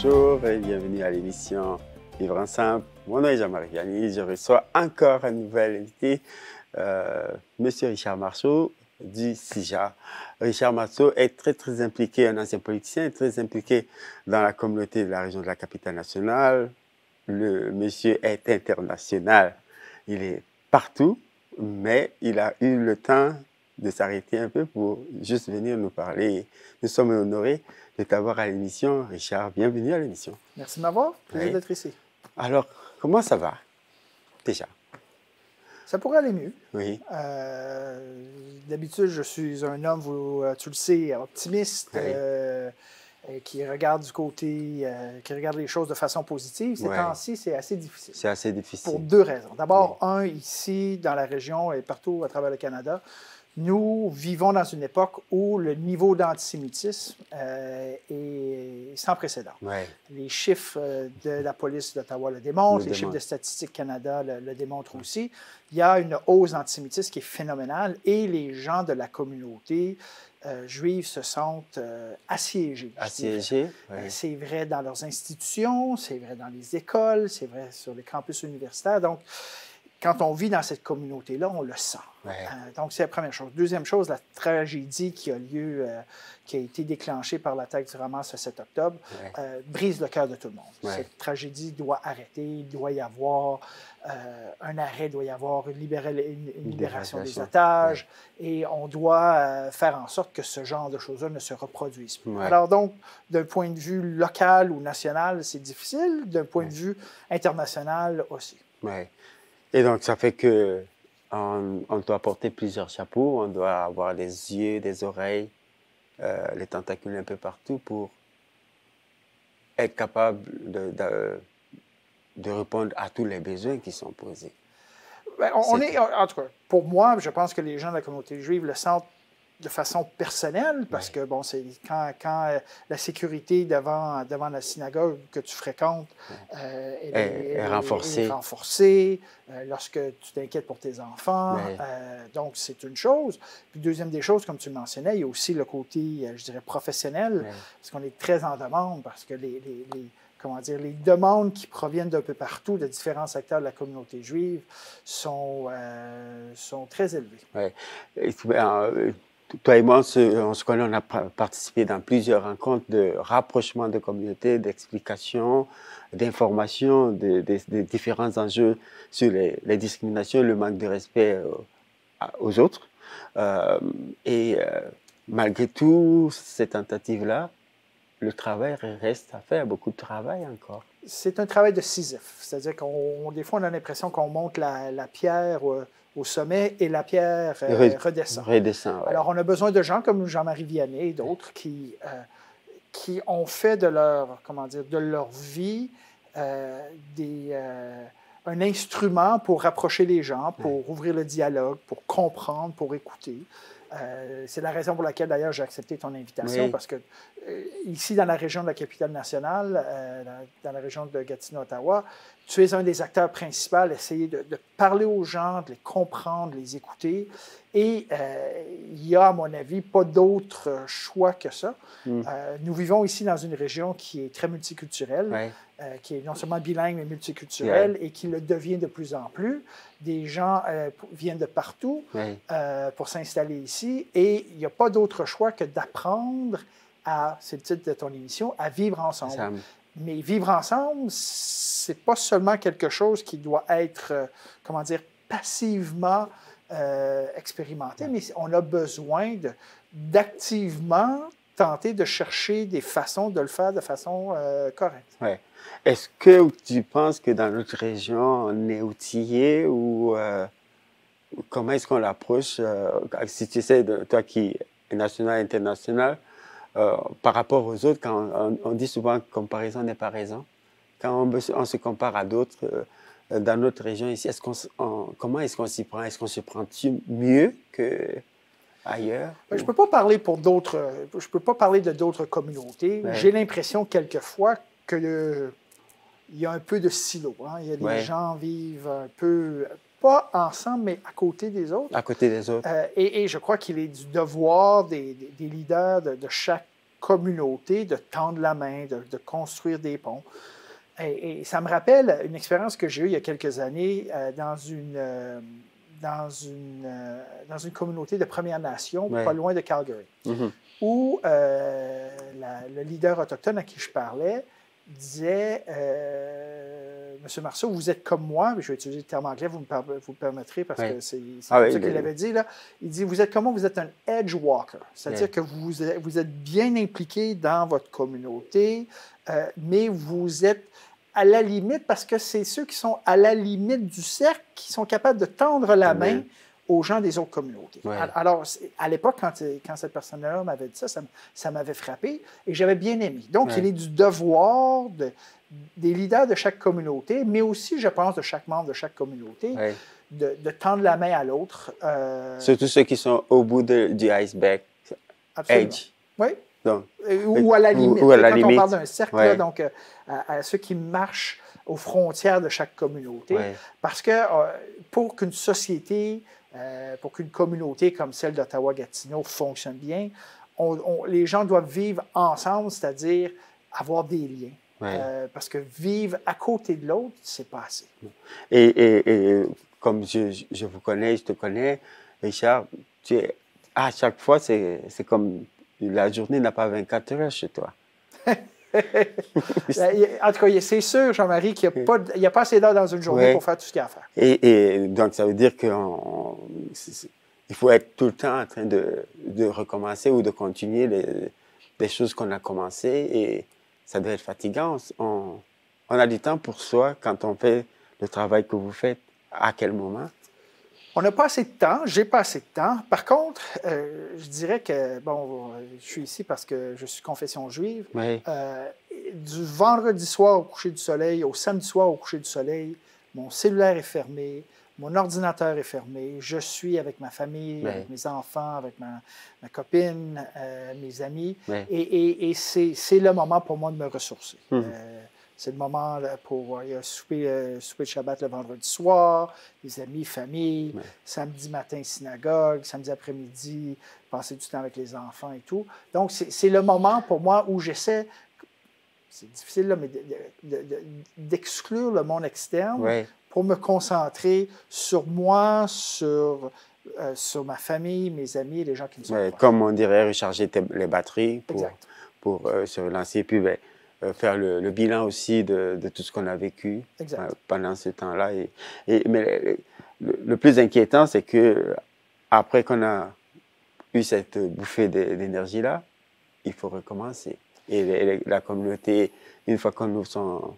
bonjour et bienvenue à l'émission Vivre ensemble. Mon nom est Jean-Marie Vianney. Je reçois encore un nouvel invité, Monsieur Richard Marceau du CIJA. Richard Marceau est très impliqué, un ancien politicien, très impliqué dans la communauté de la région de la Capitale-Nationale. Le monsieur est international. Il est partout, mais il a eu le temps de s'arrêter un peu pour juste venir nous parler. Nous sommes honorés de t'avoir à l'émission. Richard, bienvenue à l'émission. Merci de m'avoir. Plaisir d'être ici. Alors, comment ça va, déjà? Ça pourrait aller mieux. Oui. D'habitude, je suis un homme, tu le sais, optimiste, qui regarde du côté, qui regarde les choses de façon positive. Ces temps-ci, c'est assez difficile. C'est assez difficile. Pour deux raisons. D'abord, ici, dans la région et partout à travers le Canada, nous vivons dans une époque où le niveau d'antisémitisme est sans précédent. Les chiffres de la police d'Ottawa le démontrent, les chiffres de Statistique Canada le démontrent aussi. Il y a une hausse d'antisémitisme qui est phénoménale et les gens de la communauté juive se sentent assiégés. Assiégés, C'est vrai dans leurs institutions, c'est vrai dans les écoles, c'est vrai sur les campus universitaires. Donc, quand on vit dans cette communauté-là, on le sent. Donc, c'est la première chose. Deuxième chose, la tragédie qui a lieu, qui a été déclenchée par l'attaque du Hamas le 7 octobre, brise le cœur de tout le monde. Cette tragédie doit arrêter, il doit y avoir un arrêt, il doit y avoir une libération des otages, et on doit faire en sorte que ce genre de choses-là ne se reproduisent plus. Alors donc, d'un point de vue local ou national, c'est difficile, d'un point de vue international aussi. Et donc, ça fait que on doit porter plusieurs chapeaux, on doit avoir des yeux, des oreilles, les tentacules un peu partout pour être capable de répondre à tous les besoins qui sont posés. En tout cas, pour moi, je pense que les gens de la communauté juive le sentent de façon personnelle, parce que, bon, c'est quand la sécurité devant la synagogue que tu fréquentes est renforcée, lorsque tu t'inquiètes pour tes enfants, donc c'est une chose. Puis deuxième des choses, comme tu le mentionnais, il y a aussi le côté, je dirais, professionnel, parce qu'on est très en demande, parce que les demandes qui proviennent d'un peu partout, de différents secteurs de la communauté juive, sont très élevées. Toi et moi, on se connaît, on a participé dans plusieurs rencontres de rapprochement de communautés, d'explications, d'informations, des différents enjeux sur les discriminations, le manque de respect aux autres. Malgré tout, ces tentatives-là, le travail reste à faire, beaucoup de travail encore. C'est un travail de Sisyphe, c'est-à-dire des fois, on a l'impression qu'on monte la pierre au sommet et la pierre redescend. Alors, on a besoin de gens comme Jean-Marie Vianney et d'autres qui ont fait de leur vie un instrument pour rapprocher les gens, pour ouvrir le dialogue, pour comprendre, pour écouter. C'est la raison pour laquelle, d'ailleurs, j'ai accepté ton invitation, parce que ici, dans la région de la Capitale-Nationale, dans la région de Gatineau-Ottawa, tu es un des acteurs principaux, essayer de parler aux gens, de les comprendre, de les écouter. Et il n'y a, à mon avis, pas d'autre choix que ça. Nous vivons ici dans une région qui est très multiculturelle, qui est non seulement bilingue, mais multiculturelle, et qui le devient de plus en plus. Des gens viennent de partout pour s'installer ici, et il n'y a pas d'autre choix que d'apprendre c'est le titre de ton émission, à vivre ensemble. Mais vivre ensemble, c'est pas seulement quelque chose qui doit être, passivement expérimenté, mais on a besoin d'activement tenter de chercher des façons de le faire de façon correcte. Est-ce que tu penses que dans notre région, on est outillé ou comment est-ce qu'on l'approche? Si tu sais, toi qui es national, international, par rapport aux autres, quand on dit souvent comparaison n'est pas raison. Quand on se compare à d'autres dans notre région ici, comment est-ce qu'on s'y prend? Est-ce qu'on se prend mieux qu'ailleurs? Je ne peux pas parler je peux pas parler de d'autres communautés. J'ai l'impression quelquefois qu'il y a un peu de silo. Il y a des gens vivent un peu, pas ensemble, mais à côté des autres. À côté des autres. Et je crois qu'il est du devoir des leaders de chaque communauté de tendre la main, de construire des ponts. Et ça me rappelle une expérience que j'ai eue il y a quelques années dans une communauté de Première Nation, pas loin de Calgary, où le leader autochtone à qui je parlais disait Monsieur Marceau, vous êtes comme moi, je vais utiliser le terme anglais, vous me permettrez, parce que c'est ça qu'il avait dit. Là. Il dit, vous êtes comme moi, vous êtes un edge walker, c'est-à-dire que vous êtes bien impliqué dans votre communauté, mais vous êtes à la limite, parce que c'est ceux qui sont à la limite du cercle qui sont capables de tendre la main aux gens des autres communautés. Alors, à l'époque, quand cette personne-là m'avait dit ça, ça m'avait frappé et j'avais bien aimé. Donc, il est du devoir des leaders de chaque communauté, mais aussi, je pense, de chaque membre de chaque communauté, de tendre la main à l'autre. Surtout ceux qui sont au bout du iceberg. Absolument. Edge. Oui. Donc, ou à la limite. Ou à la quand limite. On parle d'un cercle, là, donc à ceux qui marchent aux frontières de chaque communauté. Parce que pour qu'une société, pour qu'une communauté comme celle d'Ottawa-Gatineau fonctionne bien, les gens doivent vivre ensemble, c'est-à-dire avoir des liens. Parce que vivre à côté de l'autre, c'est pas assez. Et comme je vous connais, je te connais, Richard, à chaque fois, c'est comme la journée n'a pas 24 heures chez toi. En tout cas, c'est sûr, Jean-Marie, qu'il n'y a pas assez d'heures dans une journée pour faire tout ce qu'il y a à faire. Et donc, ça veut dire qu'il faut être tout le temps en train de recommencer ou de continuer les choses qu'on a commencées. Et ça doit être fatigant. On a du temps pour soi quand on fait le travail que vous faites. À quel moment? On n'a pas assez de temps, j'ai pas assez de temps. Par contre, je dirais que, bon, je suis ici parce que je suis confession juive. Du vendredi soir au coucher du soleil au samedi soir au coucher du soleil, mon cellulaire est fermé, mon ordinateur est fermé, je suis avec ma famille, avec mes enfants, avec ma copine, mes amis. Et c'est le moment pour moi de me ressourcer. C'est le moment pour souper de Shabbat le vendredi soir, les amis, famille, samedi matin, synagogue, samedi après-midi, passer du temps avec les enfants et tout. Donc, c'est le moment pour moi où j'essaie, c'est difficile, là, mais d'exclure le monde externe pour me concentrer sur moi, sur ma famille, mes amis et les gens qui me sont proches. Comme on dirait, recharger les batteries pour se relancer. Puis, faire le bilan aussi de tout ce qu'on a vécu pendant ce temps-là. Mais le plus inquiétant, c'est que après qu'on a eu cette bouffée d'énergie-là, il faut recommencer. Et la communauté, une fois qu'on ouvre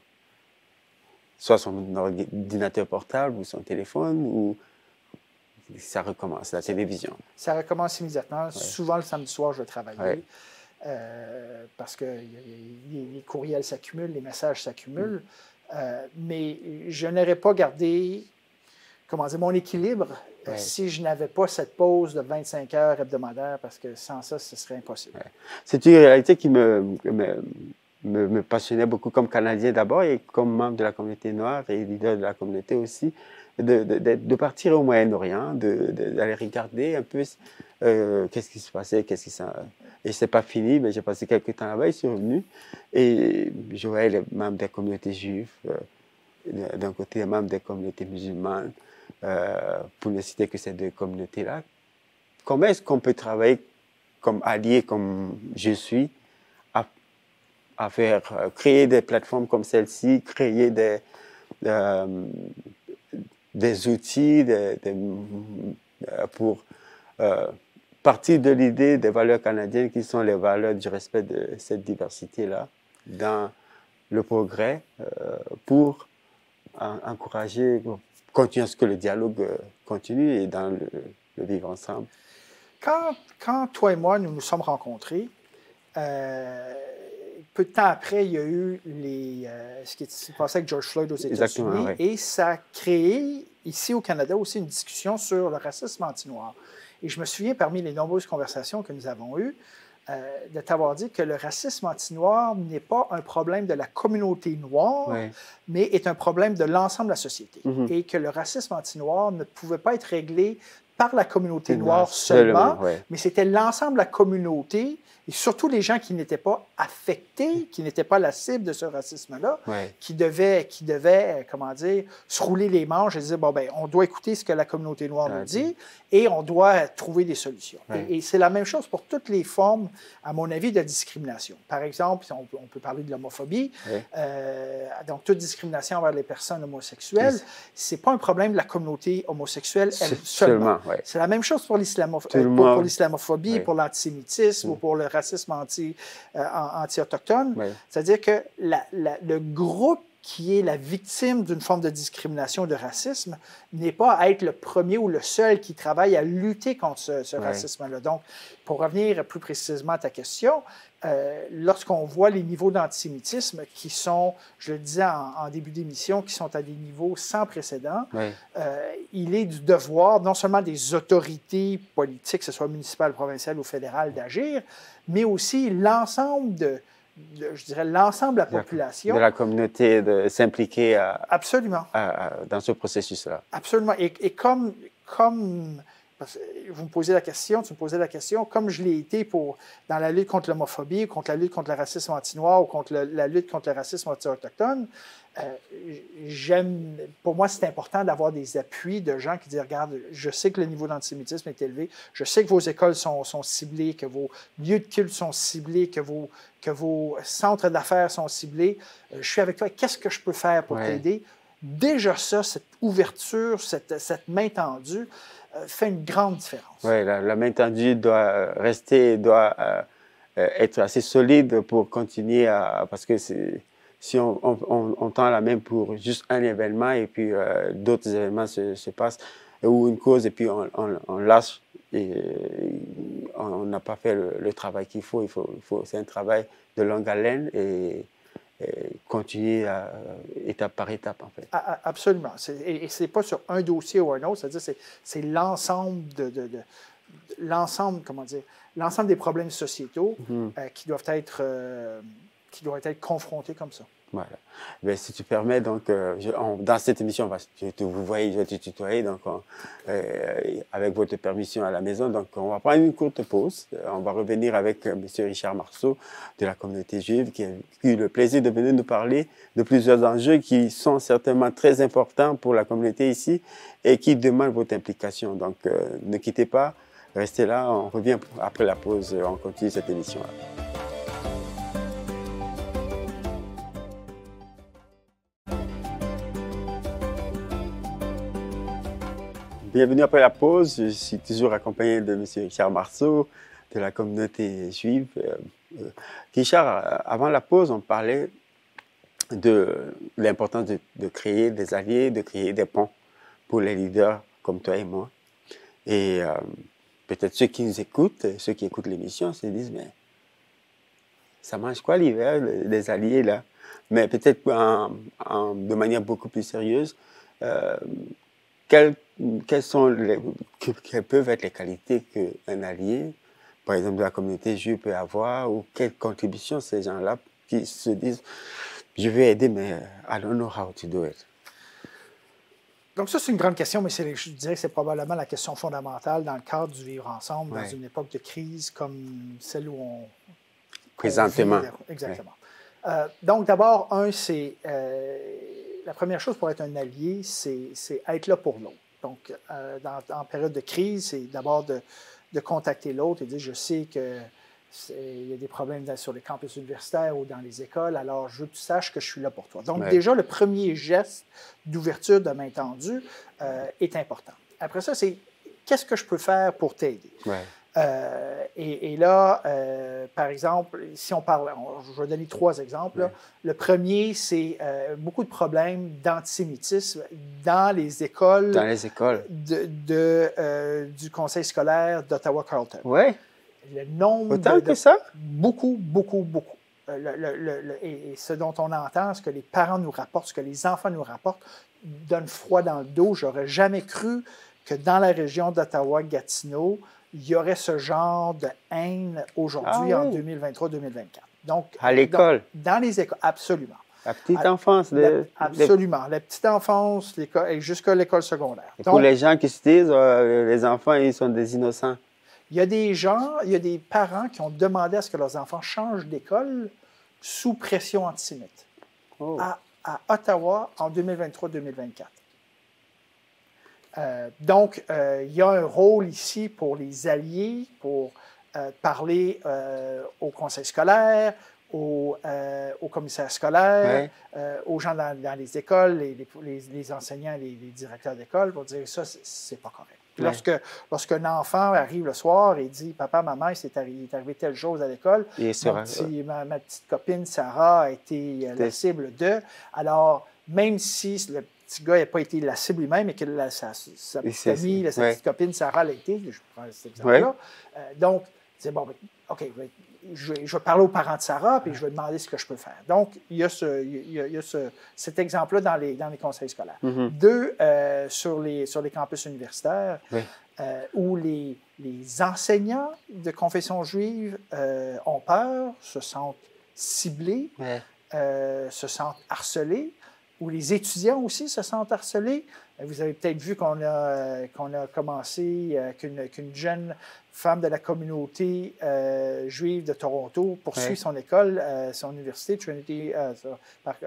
soit son ordinateur portable ou son téléphone, ou ça recommence, la télévision. Ça recommence immédiatement. Souvent, le samedi soir, je vais travailler. Parce que les courriels s'accumulent, les messages s'accumulent, mais je n'aurais pas gardé, mon équilibre si je n'avais pas cette pause de 25 heures hebdomadaire, parce que sans ça, ce serait impossible. C'est une réalité qui me passionnait beaucoup comme Canadien d'abord et comme membre de la communauté noire et leader de la communauté aussi, de partir au Moyen-Orient, d'aller regarder un peu qu'est-ce qui se passait, et c'est pas fini, mais j'ai passé quelques temps là-bas, je suis revenu et je voyais les membres des communautés juives, d'un côté les membres des communautés musulmanes, pour ne citer que ces deux communautés-là. Comment est-ce qu'on peut travailler comme allié, comme je suis, à faire créer des plateformes comme celle-ci, créer des outils pour partir de l'idée des valeurs canadiennes qui sont les valeurs du respect de cette diversité-là dans le progrès pour encourager, continuer à ce que le dialogue continue et dans le vivre ensemble. Quand toi et moi, nous nous sommes rencontrés, peu de temps après, il y a eu ce qui s'est passé avec George Floyd aux États-Unis et ça a créé ici au Canada aussi une discussion sur le racisme anti-noir. Et je me souviens, parmi les nombreuses conversations que nous avons eues, de t'avoir dit que le racisme anti-noir n'est pas un problème de la communauté noire, mais est un problème de l'ensemble de la société. Et que le racisme anti-noir ne pouvait pas être réglé par la communauté noire seulement, mais c'était l'ensemble de la communauté. et surtout les gens qui n'étaient pas affectés, qui n'étaient pas la cible de ce racisme-là, qui devaient, comment dire, se rouler les manches et dire, bon, ben, on doit écouter ce que la communauté noire nous dit et on doit trouver des solutions. Et c'est la même chose pour toutes les formes, à mon avis, de discrimination. Par exemple, on peut parler de l'homophobie, donc toute discrimination envers les personnes homosexuelles, c'est pas un problème de la communauté homosexuelle seulement. C'est la même chose pour l'islamophobie, pour l'antisémitisme ou pour le racisme anti-autochtone. C'est-à-dire que le groupe qui est la victime d'une forme de discrimination ou de racisme n'est pas à être le premier ou le seul qui travaille à lutter contre ce racisme-là. Donc, pour revenir plus précisément à ta question, lorsqu'on voit les niveaux d'antisémitisme qui sont, je le disais en début d'émission, qui sont à des niveaux sans précédent, il est du devoir non seulement des autorités politiques, que ce soit municipales, provinciales ou fédérales, d'agir, mais aussi l'ensemble je dirais l'ensemble de la population. De la communauté, de s'impliquer absolument dans ce processus-là. Absolument. Et comme parce que vous me posez la question, tu me posais la question, comme je l'ai été dans la lutte contre l'homophobie, contre la lutte contre le racisme anti-noir ou contre la lutte contre le racisme anti-autochtone, pour moi, c'est important d'avoir des appuis de gens qui disent, regarde, je sais que le niveau d'antisémitisme est élevé, je sais que vos écoles sont ciblées, que vos lieux de culte sont ciblés, que vos centres d'affaires sont ciblés. Je suis avec toi, qu'est-ce que je peux faire pour t'aider? Déjà ça, cette ouverture, cette main tendue, fait une grande différence. Oui, la main tendue doit doit être assez solide pour continuer parce que si on tend la main pour juste un événement et puis d'autres événements se passent, ou une cause et puis on lâche et on n'a pas fait le travail qu'il faut. C'est un travail de longue haleine et continuer étape par étape, en fait. Absolument. Et ce n'est pas sur un dossier ou un autre, c'est-à-dire c'est l'ensemble l'ensemble des problèmes sociétaux qui doivent être confrontés comme ça. Voilà. Ben, si tu permets, donc, dans cette émission, je vais te tutoyer, donc, avec votre permission à la maison. Donc, on va prendre une courte pause. On va revenir avec M. Richard Marceau de la communauté juive qui a eu le plaisir de venir nous parler de plusieurs enjeux qui sont certainement très importants pour la communauté ici et qui demandent votre implication. Donc, ne quittez pas, restez là. On revient après la pause. On continue cette émission-là. Bienvenue après la pause. Je suis toujours accompagné de M. Richard Marceau de la communauté juive. Richard, avant la pause, on parlait de l'importance de créer des alliés, de créer des ponts pour les leaders comme toi et moi. Et peut-être ceux qui nous écoutent, ceux qui écoutent l'émission, se disent, mais ça mange quoi l'hiver, les alliés là? Mais peut-être de manière beaucoup plus sérieuse, quelles peuvent être les qualités qu'un allié, par exemple de la communauté juive, peut avoir, ou quelles contributions ces gens-là qui se disent je vais aider, mais I don't know how to do it. Donc ça, c'est une grande question, mais je dirais que c'est probablement la question fondamentale dans le cadre du vivre ensemble, dans une époque de crise comme celle où on... Présentement. Exactement. Donc d'abord, c'est... la première chose pour être un allié, c'est être là pour l'autre. Donc, en période de crise, c'est d'abord de contacter l'autre et dire, je sais qu'il y a des problèmes sur les campus universitaires ou dans les écoles, alors je veux que tu saches que je suis là pour toi. Donc, déjà, le premier geste d'ouverture de main tendue est important. Après ça, c'est qu'est-ce que je peux faire pour t'aider? Et là, par exemple, si on parle, je vais donner 3 exemples. Le premier, c'est beaucoup de problèmes d'antisémitisme dans les écoles. Dans les écoles. Du conseil scolaire d'Ottawa-Carleton. Oui. Le nombre autant que ça? Beaucoup, beaucoup, beaucoup. Et ce dont on entend, ce que les parents nous rapportent, ce que les enfants nous rapportent, donne froid dans le dos. J'aurais jamais cru que dans la région d'Ottawa-Gatineau, il y aurait ce genre de haine aujourd'hui en 2023-2024. Donc, à l'école? Dans les écoles, absolument. La petite enfance? Absolument. La petite enfance et jusqu'à l'école secondaire. Et pour les gens qui se disent, les enfants, ils sont des innocents. Il y a des gens, il y a des parents qui ont demandé à ce que leurs enfants changent d'école sous pression antisémite à Ottawa en 2023-2024. Donc, il y a un rôle ici pour les alliés, pour parler au conseil scolaire, aux commissaires scolaires, aux gens dans les écoles, les enseignants, les directeurs d'école, pour dire ça, c'est pas correct. Lorsqu'un enfant arrive le soir et dit « Papa, maman, il est arrivé telle chose à l'école, ma petite copine Sarah a été la cible de… » Alors, même si le petit gars n'a pas été la cible lui-même et que sa petite amie, sa petite copine Sarah l'a été, je prends cet exemple-là. Donc, c'est bon, OK, je vais parler aux parents de Sarah puis je vais demander ce que je peux faire. Donc, il y a cet exemple-là dans les conseils scolaires. Deux, sur les campus universitaires, où les enseignants de confession juive ont peur, se sentent ciblés, se sentent harcelés, où les étudiants aussi se sentent harcelés. Vous avez peut-être vu qu'on a commencé qu'une jeune femme de la communauté juive de Toronto poursuit son école, son université, Trinity,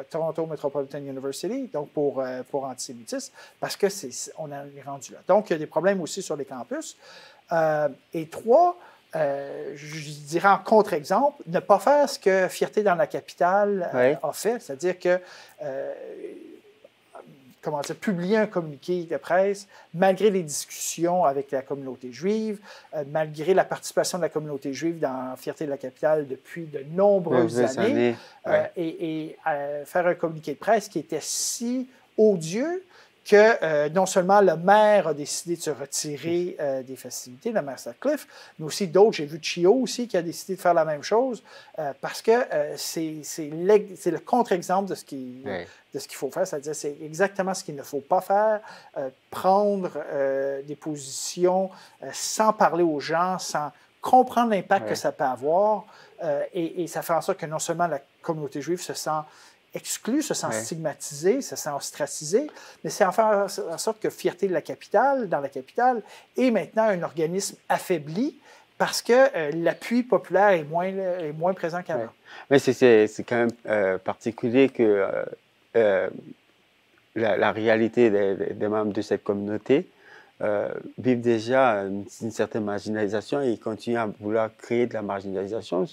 Toronto Metropolitan University, donc pour antisémitisme, parce que on en est rendu là. Donc, il y a des problèmes aussi sur les campus. Et trois, je dirais en contre-exemple, ne pas faire ce que Fierté dans la capitale a fait, c'est-à-dire que publier un communiqué de presse, malgré les discussions avec la communauté juive, malgré la participation de la communauté juive dans Fierté de la capitale depuis de nombreuses années, et faire un communiqué de presse qui était si odieux que non seulement le maire a décidé de se retirer des festivités, le maire Sutcliffe, mais aussi d'autres. J'ai vu Chio aussi qui a décidé de faire la même chose parce que c'est le contre-exemple de ce qu'il faut faire. C'est-à-dire c'est exactement ce qu'il ne faut pas faire, prendre des positions sans parler aux gens, sans comprendre l'impact que ça peut avoir. Et ça fait en sorte que non seulement la communauté juive se sent exclu, se sent stigmatisé, se sent ostracisé, mais c'est en faire en sorte que Fierté de la capitale, dans la capitale, est maintenant un organisme affaibli parce que l'appui populaire est moins présent qu'avant. Mais c'est quand même particulier que la réalité des membres de cette communauté vivent déjà une certaine marginalisation et ils continuent à vouloir créer de la marginalisation.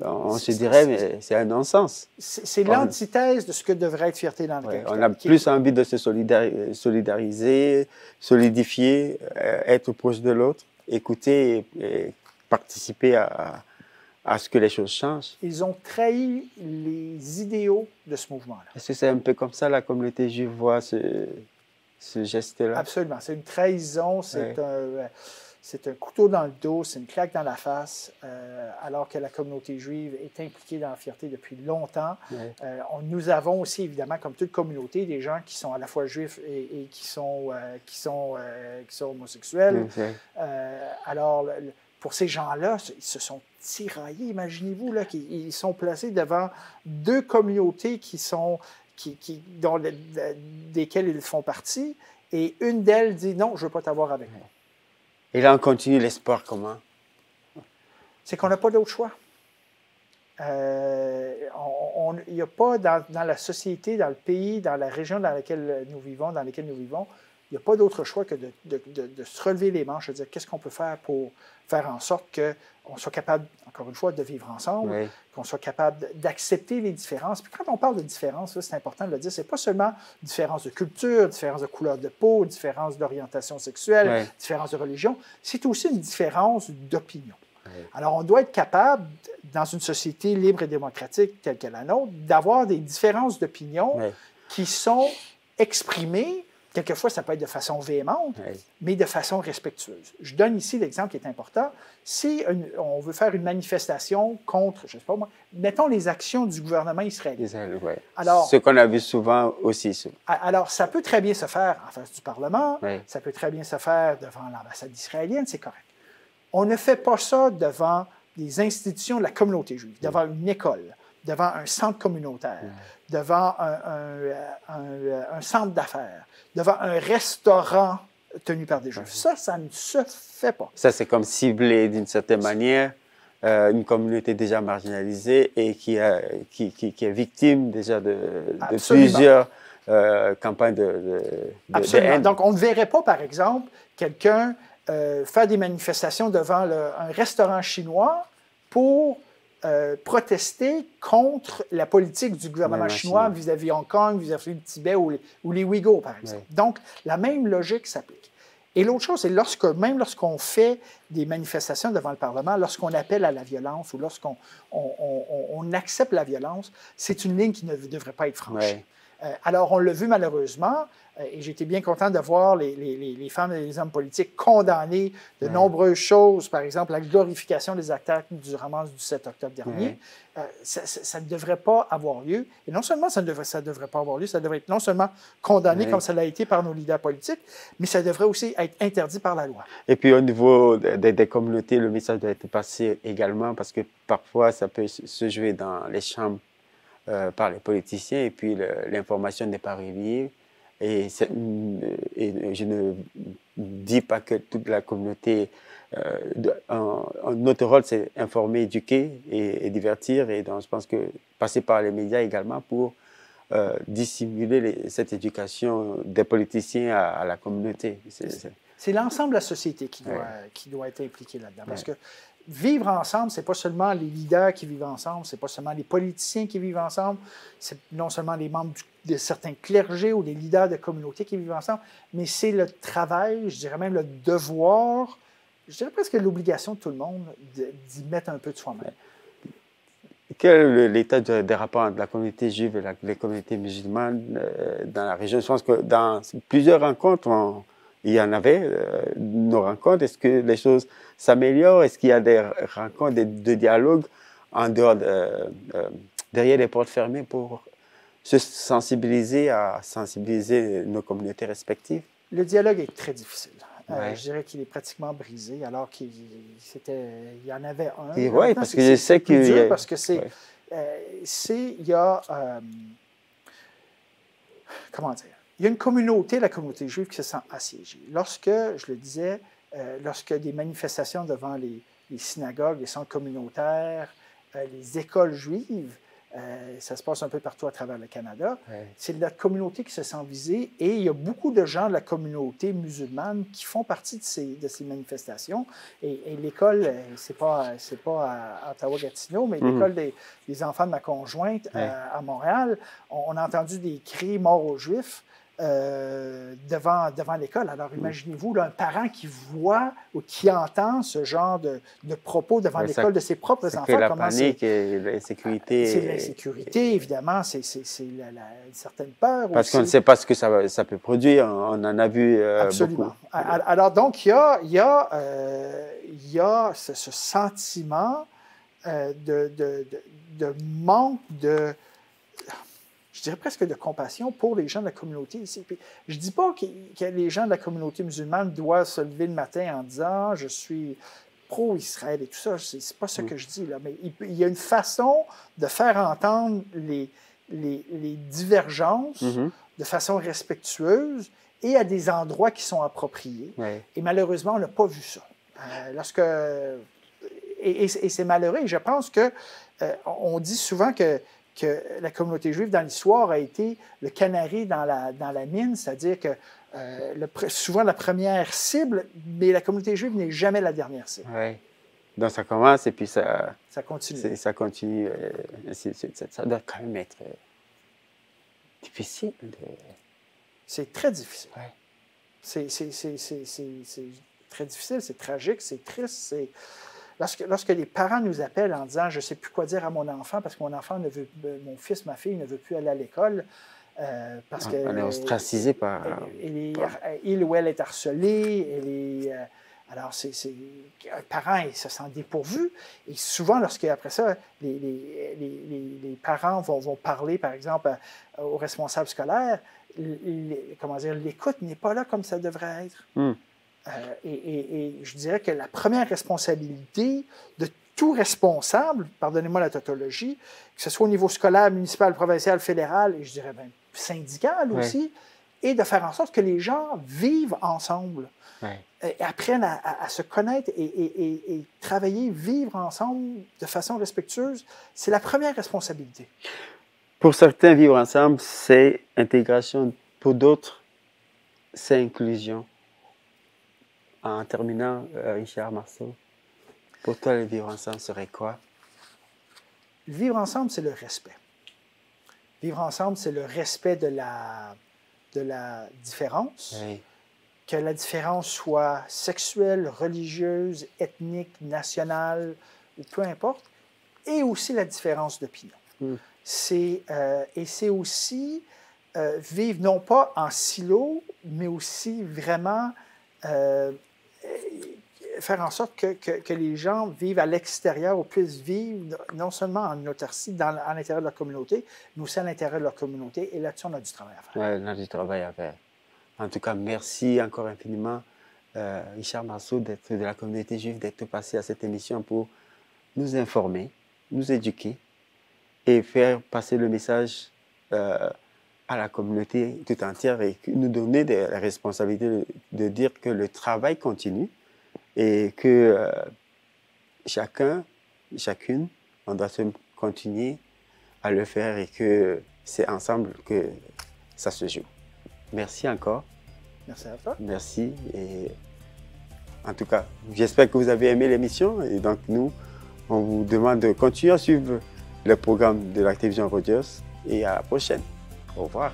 On se dirait, mais c'est un non-sens. C'est l'antithèse de ce que devrait être Fierté dans la capitale. On a plus envie de se solidariser, solidifier, être proche de l'autre, écouter et participer à ce que les choses changent. Ils ont trahi les idéaux de ce mouvement-là. Est-ce que c'est un peu comme ça la communauté juive voit ce geste-là? Absolument. C'est une trahison, c'est un couteau dans le dos, c'est une claque dans la face, alors que la communauté juive est impliquée dans la fierté depuis longtemps. Nous avons aussi, évidemment, comme toute communauté, des gens qui sont à la fois juifs et qui sont homosexuels. Alors, pour ces gens-là, ils se sont tiraillés, imaginez-vous, là, qu'ils sont placés devant deux communautés desquelles ils font partie, et une d'elles dit « Non, je ne veux pas t'avoir avec moi ». Et là, on continue l'espoir comment? C'est qu'on n'a pas d'autre choix. Il n'y a pas dans la société, dans le pays, dans la région dans lesquelles nous vivons, il n'y a pas d'autre choix que de se relever les manches et de dire qu'est-ce qu'on peut faire pour faire en sorte qu'on soit capable, encore une fois, de vivre ensemble, qu'on soit capable d'accepter les différences. Puis quand on parle de différences, c'est important de le dire, c'est pas seulement différence de culture, différence de couleur de peau, différence d'orientation sexuelle, différence de religion, c'est aussi une différence d'opinion. Alors, on doit être capable, dans une société libre et démocratique telle que la nôtre, d'avoir des différences d'opinion qui sont exprimées. Quelquefois, ça peut être de façon véhémente, mais de façon respectueuse. Je donne ici l'exemple qui est important. Si on veut faire une manifestation contre, je ne sais pas moi, mettons les actions du gouvernement israélien. Alors, ce qu'on a vu souvent aussi. Alors, ça peut très bien se faire en face du Parlement, ça peut très bien se faire devant l'ambassade israélienne, c'est correct. On ne fait pas ça devant des institutions de la communauté juive, devant une école, devant un centre communautaire, devant un centre d'affaires, devant un restaurant tenus par des Juifs. Ça ne se fait pas. Ça, c'est comme cibler d'une certaine manière une communauté déjà marginalisée et qui est victime déjà de plusieurs campagnes de haine. Donc, on ne verrait pas, par exemple, quelqu'un faire des manifestations devant un restaurant chinois pour protester contre la politique du gouvernement chinois vis-à-vis Hong Kong, vis-à-vis du Tibet ou les Ouïghours, par exemple. Oui. Donc, la même logique s'applique. Et l'autre chose, c'est même lorsqu'on fait des manifestations devant le Parlement, lorsqu'on appelle à la violence ou lorsqu'on on accepte la violence, c'est une ligne qui ne devrait pas être franchie. Oui. Alors, on l'a vu malheureusement, et j'étais bien content de voir les femmes et les hommes politiques condamner de nombreuses choses, par exemple la glorification des attaques du Hamas du 7 octobre dernier. Ça ne devrait pas avoir lieu. Et non seulement ça ne devrait pas avoir lieu, ça devrait être non seulement condamné comme ça l'a été par nos leaders politiques, mais ça devrait aussi être interdit par la loi. Et puis au niveau des communautés, le message doit être passé également, parce que parfois ça peut se jouer dans les chambres par les politiciens, et puis l'information n'est pas reliée. Et je ne dis pas que toute la communauté, notre rôle c'est informer, éduquer et divertir, et donc je pense que passer par les médias également pour dissimuler cette éducation des politiciens à la communauté. C'est l'ensemble de la société qui doit être impliqué là-dedans, parce que vivre ensemble, ce n'est pas seulement les leaders qui vivent ensemble, ce n'est pas seulement les politiciens qui vivent ensemble, c'est non seulement les membres de certains clergés ou les leaders de communautés qui vivent ensemble, mais c'est le travail, je dirais même le devoir, je dirais presque l'obligation de tout le monde d'y mettre un peu de soi-même. Quel est l'état des rapports entre la communauté juive et les communautés musulmanes dans la région? Je pense que dans plusieurs rencontres, il y en avait, nos rencontres. Est-ce que les choses s'améliorent? Est-ce qu'il y a des rencontres, de dialogues en dehors, derrière les portes fermées pour se sensibiliser nos communautés respectives? Le dialogue est très difficile. Je dirais qu'il est pratiquement brisé, alors qu'il y en avait un. Oui, parce que je sais que... Parce que il y a... comment dire? Il y a une communauté, la communauté juive, qui se sent assiégée. Lorsque, je le disais, lorsque des manifestations devant les synagogues, les centres communautaires, les écoles juives, ça se passe un peu partout à travers le Canada, c'est la communauté qui se sent visée, et il y a beaucoup de gens de la communauté musulmane qui font partie de ces manifestations. Et l'école, c'est pas à Ottawa-Gatineau, mais l'école des enfants de ma conjointe à Montréal, on a entendu des cris « Mort aux Juifs ». Devant l'école. Alors, imaginez-vous là, un parent qui voit ou qui entend ce genre de propos devant l'école de ses propres enfants. C'est la panique et l'insécurité. C'est l'insécurité, évidemment, c'est une certaine peur. Parce qu'on ne sait pas ce que ça peut produire. On en a vu Absolument. beaucoup. Alors, donc, il y a ce sentiment de manque de... je dirais presque de compassion pour les gens de la communauté ici. Puis, je ne dis pas que les gens de la communauté musulmane doivent se lever le matin en disant « je suis pro-Israël » et tout ça. Ce n'est pas ce que je dis, là. Mais il y a une façon de faire entendre les divergences de façon respectueuse et à des endroits qui sont appropriés. Et malheureusement, on n'a pas vu ça. Et c'est malheureux. Et je pense qu'on dit souvent que la communauté juive dans l'histoire a été le canari dans la mine, c'est-à-dire que souvent la première cible, mais la communauté juive n'est jamais la dernière cible. Oui. Donc ça commence et puis ça continue. Ça continue. Ça doit quand même être difficile. C'est très difficile. Ouais. C'est très difficile, c'est tragique, c'est triste, Lorsque les parents nous appellent en disant « je ne sais plus quoi dire à mon enfant parce que mon fils, ma fille ne veut plus aller à l'école parce que... » On est ostracisé par... Il ou elle est harcelé, alors, un parent il se sent dépourvu. Et souvent, après ça, les parents vont parler, par exemple, aux responsables scolaires, l'écoute n'est pas là comme ça devrait être. Et je dirais que la première responsabilité de tout responsable, pardonnez-moi la tautologie, que ce soit au niveau scolaire, municipal, provincial, fédéral, et je dirais même syndical aussi, et de faire en sorte que les gens vivent ensemble, et apprennent à se connaître et travailler, vivre ensemble de façon respectueuse. C'est la première responsabilité. Pour certains, vivre ensemble, c'est intégration. Pour d'autres, c'est inclusion. En terminant, Richard Marceau, pour toi, le vivre ensemble serait quoi? Vivre ensemble, c'est le respect. Vivre ensemble, c'est le respect de la différence, Oui. que la différence soit sexuelle, religieuse, ethnique, nationale, ou peu importe, et aussi la différence d'opinion. Et c'est aussi vivre non pas en silo, mais aussi vraiment faire en sorte que les gens vivent à l'extérieur ou puissent vivre non seulement en autarcie, à l'intérieur de leur communauté, mais aussi à l'intérieur de leur communauté. Et là-dessus, on a du travail à faire. Oui, on a du travail à faire. En tout cas, merci encore infiniment, Richard Marceau, d'être de la communauté juive, d'être passé à cette émission pour nous informer, nous éduquer et faire passer le message à la communauté tout entière et nous donner la responsabilité de dire que le travail continue et que chacun, chacune, on doit se continuer à le faire et que c'est ensemble que ça se joue. Merci encore. Merci à toi. Merci. Et en tout cas, j'espère que vous avez aimé l'émission et donc nous, on vous demande de continuer à suivre le programme de la télévision Rogers et à la prochaine. Au revoir.